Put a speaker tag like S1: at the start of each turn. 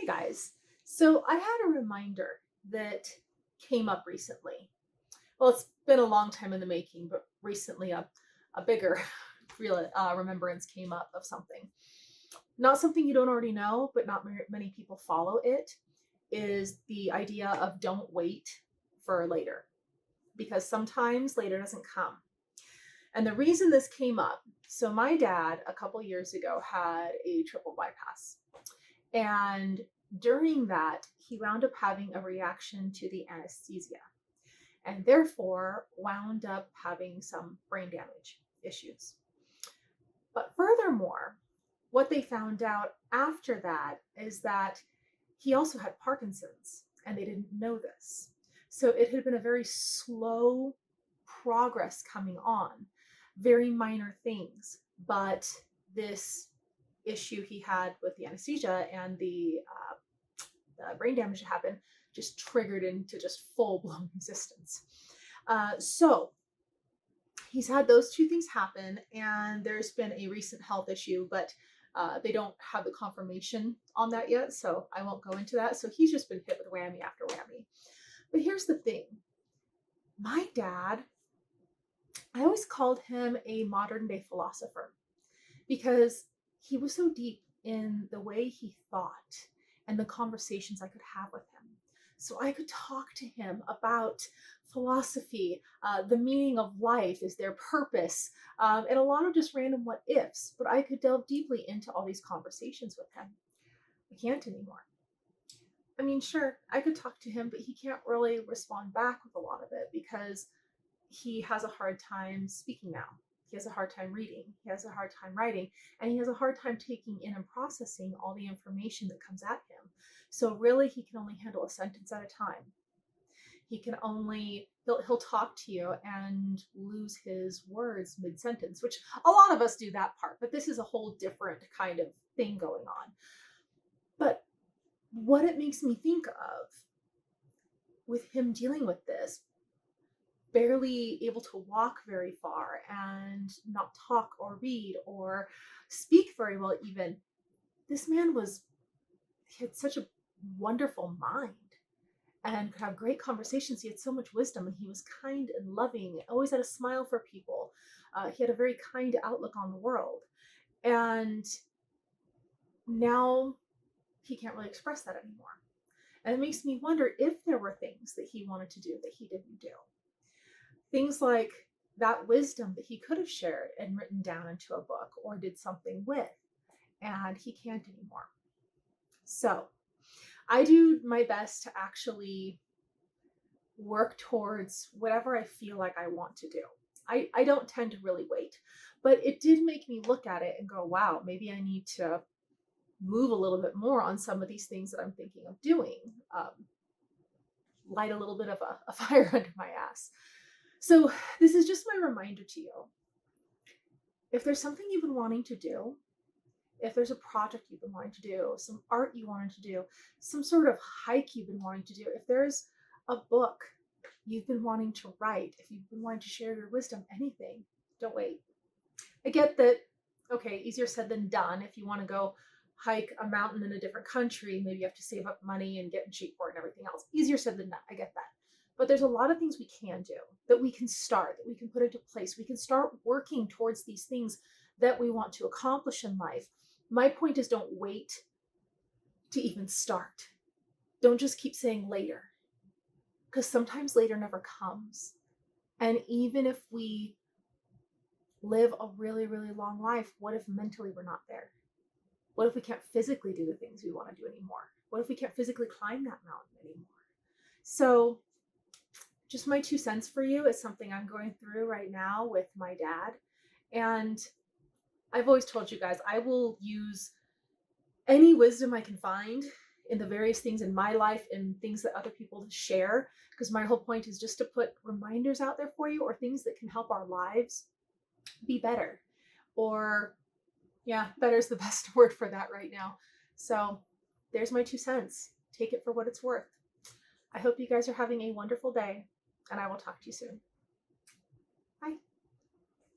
S1: Hey guys. So I had a reminder that came up recently. Well, it's been a long time in the making, but recently a bigger real remembrance came up of something. Not something you don't already know, but not many people follow it, is the idea of don't wait for later, because sometimes later doesn't come. And the reason this came up, so my dad a couple years ago had a triple bypass. And during that, he wound up having a reaction to the anesthesia and therefore wound up having some brain damage issues. But furthermore, what they found out after that is that he also had Parkinson's and they didn't know this. So it had been a very slow progress coming on, very minor things, but this issue he had with the anesthesia and the brain damage that happened just triggered into just full blown resistance. So he's had those two things happen, and there's been a recent health issue, but they don't have the confirmation on that yet, so I won't go into that. So he's just been hit with whammy after whammy. But here's the thing, my dad, I always called him a modern day philosopher because he was so deep in the way he thought and the conversations I could have with him. So I could talk to him about philosophy, the meaning of life, is there purpose, and a lot of just random what ifs. But I could delve deeply into all these conversations with him. I can't anymore. I mean, sure, I could talk to him, but he can't really respond back with a lot of it because he has a hard time speaking now. He has a hard time reading. He has a hard time writing. And he has a hard time taking in and processing all the information that comes at him. So really, he can only handle a sentence at a time. He can only, he'll talk to you and lose his words mid-sentence, which a lot of us do that part, but this is a whole different kind of thing going on. But what it makes me think of with him dealing with this, barely able to walk very far and not talk or read or speak very well, even, this man was, he had such a wonderful mind and could have great conversations. He had so much wisdom and he was kind and loving, always had a smile for people. He had a very kind outlook on the world. And now he can't really express that anymore. And it makes me wonder if there were things that he wanted to do that he didn't do. Things like that wisdom that he could have shared and written down into a book or did something with, and he can't anymore. So I do my best to actually work towards whatever I feel like I want to do. I don't tend to really wait, but it did make me look at it and go, wow, maybe I need to move a little bit more on some of these things that I'm thinking of doing. Light a little bit of a fire under my ass. So this is just my reminder to you. If there's something you've been wanting to do, if there's a project you've been wanting to do, some art you wanted to do, some sort of hike you've been wanting to do, if there's a book you've been wanting to write, if you've been wanting to share your wisdom, anything, don't wait. I get that, okay, easier said than done. If you want to go hike a mountain in a different country, maybe you have to save up money and get in shape for it and everything else. Easier said than done. I get that. But there's a lot of things we can do, that we can start, that we can put into place. We can start working towards these things that we want to accomplish in life. My point is, don't wait to even start. Don't just keep saying later, because sometimes later never comes. And even if we live a really, really long life, what if mentally we're not there? What if we can't physically do the things we want to do anymore? What if we can't physically climb that mountain anymore? So just my 2 cents for you is something I'm going through right now with my dad. And I've always told you guys, I will use any wisdom I can find in the various things in my life and things that other people share, because my whole point is just to put reminders out there for you, or things that can help our lives be better. Or, yeah, better is the best word for that right now. So there's my 2 cents. Take it for what it's worth. I hope you guys are having a wonderful day, and I will talk to you soon.